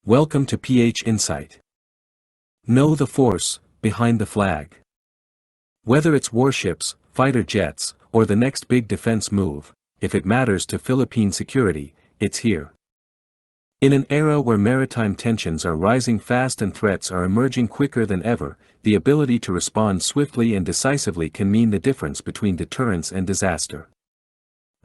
Welcome to PH Insight. Know the force behind the flag. Whether it's warships, fighter jets, or the next big defense move, if it matters to Philippine security, it's here. In an era where maritime tensions are rising fast and threats are emerging quicker than ever, the ability to respond swiftly and decisively can mean the difference between deterrence and disaster.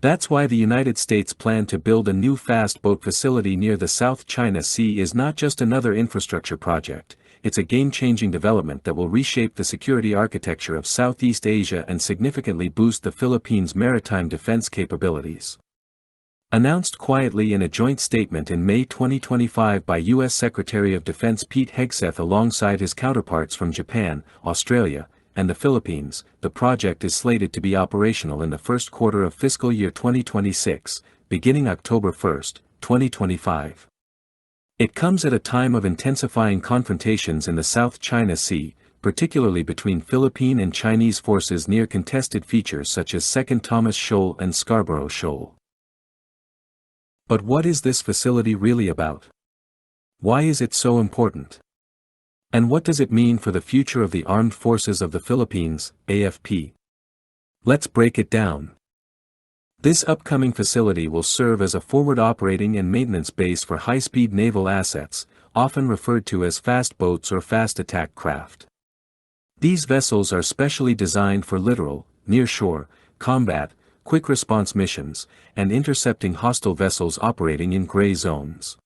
That's why the United States' plan to build a new fast boat facility near the South China Sea is not just another infrastructure project, it's a game-changing development that will reshape the security architecture of Southeast Asia and significantly boost the Philippines' maritime defense capabilities. Announced quietly in a joint statement in May 2025 by U.S. Secretary of Defense Pete Hegseth alongside his counterparts from Japan, Australia, and the Philippines, the project is slated to be operational in the first quarter of fiscal year 2026, beginning October 1, 2025. It comes at a time of intensifying confrontations in the South China Sea, particularly between Philippine and Chinese forces near contested features such as Second Thomas Shoal and Scarborough Shoal. But what is this facility really about? Why is it so important? And what does it mean for the future of the Armed Forces of the Philippines, AFP? Let's break it down. This upcoming facility will serve as a forward operating and maintenance base for high-speed naval assets, often referred to as fast boats or fast attack craft. These vessels are specially designed for littoral, near-shore, combat, quick-response missions, and intercepting hostile vessels operating in gray zones.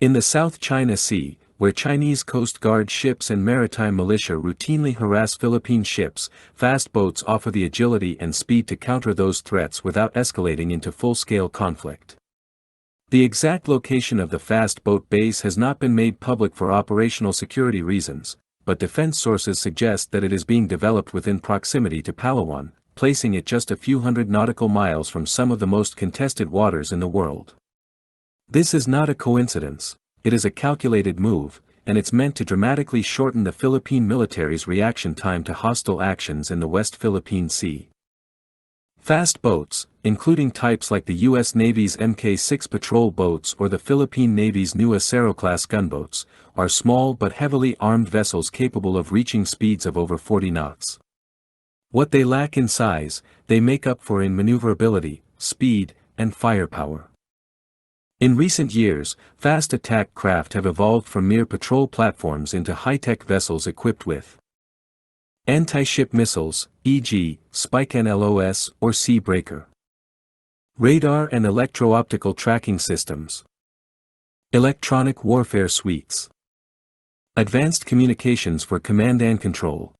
In the South China Sea, where Chinese Coast Guard ships and maritime militia routinely harass Philippine ships, fast boats offer the agility and speed to counter those threats without escalating into full-scale conflict. The exact location of the fast boat base has not been made public for operational security reasons, but defense sources suggest that it is being developed within proximity to Palawan, placing it just a few hundred nautical miles from some of the most contested waters in the world. This is not a coincidence. It is a calculated move, and it's meant to dramatically shorten the Philippine military's reaction time to hostile actions in the West Philippine Sea. Fast boats, including types like the U.S. Navy's Mk-6 patrol boats or the Philippine Navy's new Acero-class gunboats, are small but heavily armed vessels capable of reaching speeds of over 40 knots. What they lack in size, they make up for in maneuverability, speed, and firepower. In recent years, fast attack craft have evolved from mere patrol platforms into high-tech vessels equipped with anti-ship missiles, e.g., Spike-NLOS or Sea Breaker, radar and electro-optical tracking systems, electronic warfare suites, advanced communications for command and control.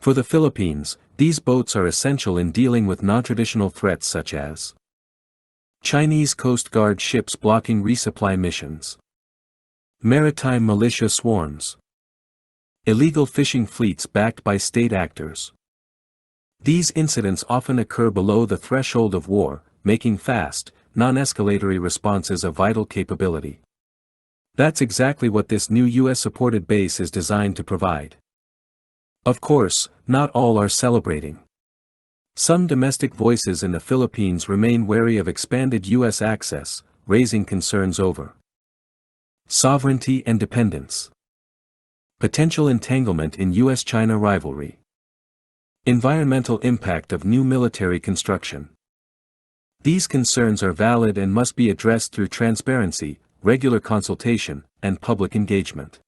For the Philippines, these boats are essential in dealing with non-traditional threats such as Chinese Coast Guard ships blocking resupply missions, maritime militia swarms, illegal fishing fleets backed by state actors. These incidents often occur below the threshold of war, making fast, non-escalatory responses a vital capability. That's exactly what this new U.S.-supported base is designed to provide. Of course, not all are celebrating. Some domestic voices in the Philippines remain wary of expanded U.S. access, raising concerns over sovereignty and dependence, potential entanglement in U.S.-China rivalry, environmental impact of new military construction. These concerns are valid and must be addressed through transparency, regular consultation, and public engagement.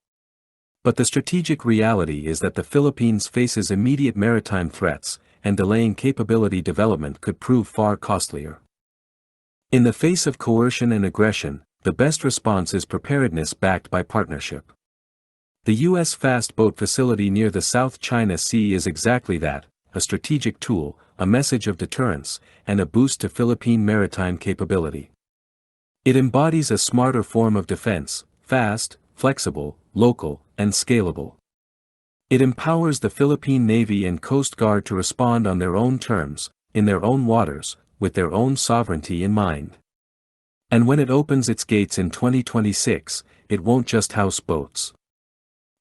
But the strategic reality is that the Philippines faces immediate maritime threats, and delaying capability development could prove far costlier. In the face of coercion and aggression, the best response is preparedness backed by partnership. The U.S. fast boat facility near the South China Sea is exactly that, a strategic tool, a message of deterrence, and a boost to Philippine maritime capability. It embodies a smarter form of defense, fast, flexible, local, and scalable. It empowers the Philippine Navy and Coast Guard to respond on their own terms, in their own waters, with their own sovereignty in mind. And when it opens its gates in 2026, it won't just house boats.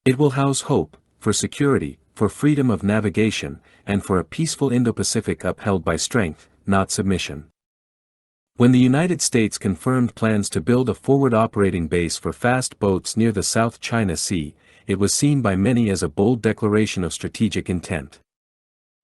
It will house hope, for security, for freedom of navigation, and for a peaceful Indo-Pacific upheld by strength, not submission. When the United States confirmed plans to build a forward operating base for fast boats near the South China Sea, it was seen by many as a bold declaration of strategic intent.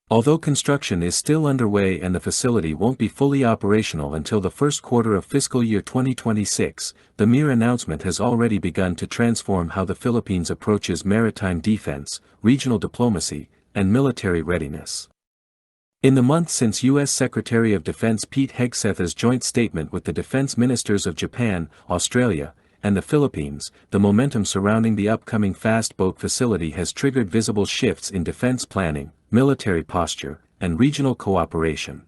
Although construction is still underway and the facility won't be fully operational until the first quarter of fiscal year 2026, the mere announcement has already begun to transform how the Philippines approaches maritime defense, regional diplomacy, and military readiness. In the months since U.S. Secretary of Defense Pete Hegseth's joint statement with the defense ministers of Japan, Australia, and the Philippines, the momentum surrounding the upcoming fast boat facility has triggered visible shifts in defense planning, military posture, and regional cooperation.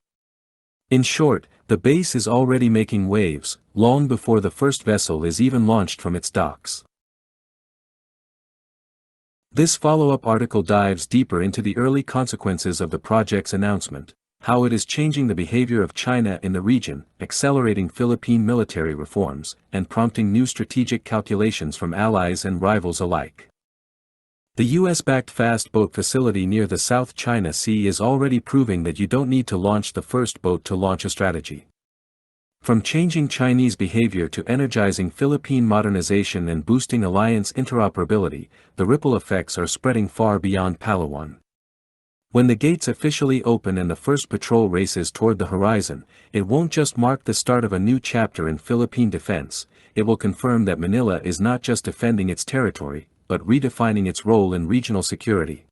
In short, the base is already making waves, long before the first vessel is even launched from its docks. This follow-up article dives deeper into the early consequences of the project's announcement, how it is changing the behavior of China in the region, accelerating Philippine military reforms, and prompting new strategic calculations from allies and rivals alike. The US-backed fast boat facility near the South China Sea is already proving that you don't need to launch the first boat to launch a strategy. From changing Chinese behavior to energizing Philippine modernization and boosting alliance interoperability, the ripple effects are spreading far beyond Palawan. When the gates officially open and the first patrol races toward the horizon, it won't just mark the start of a new chapter in Philippine defense, it will confirm that Manila is not just defending its territory, but redefining its role in regional security.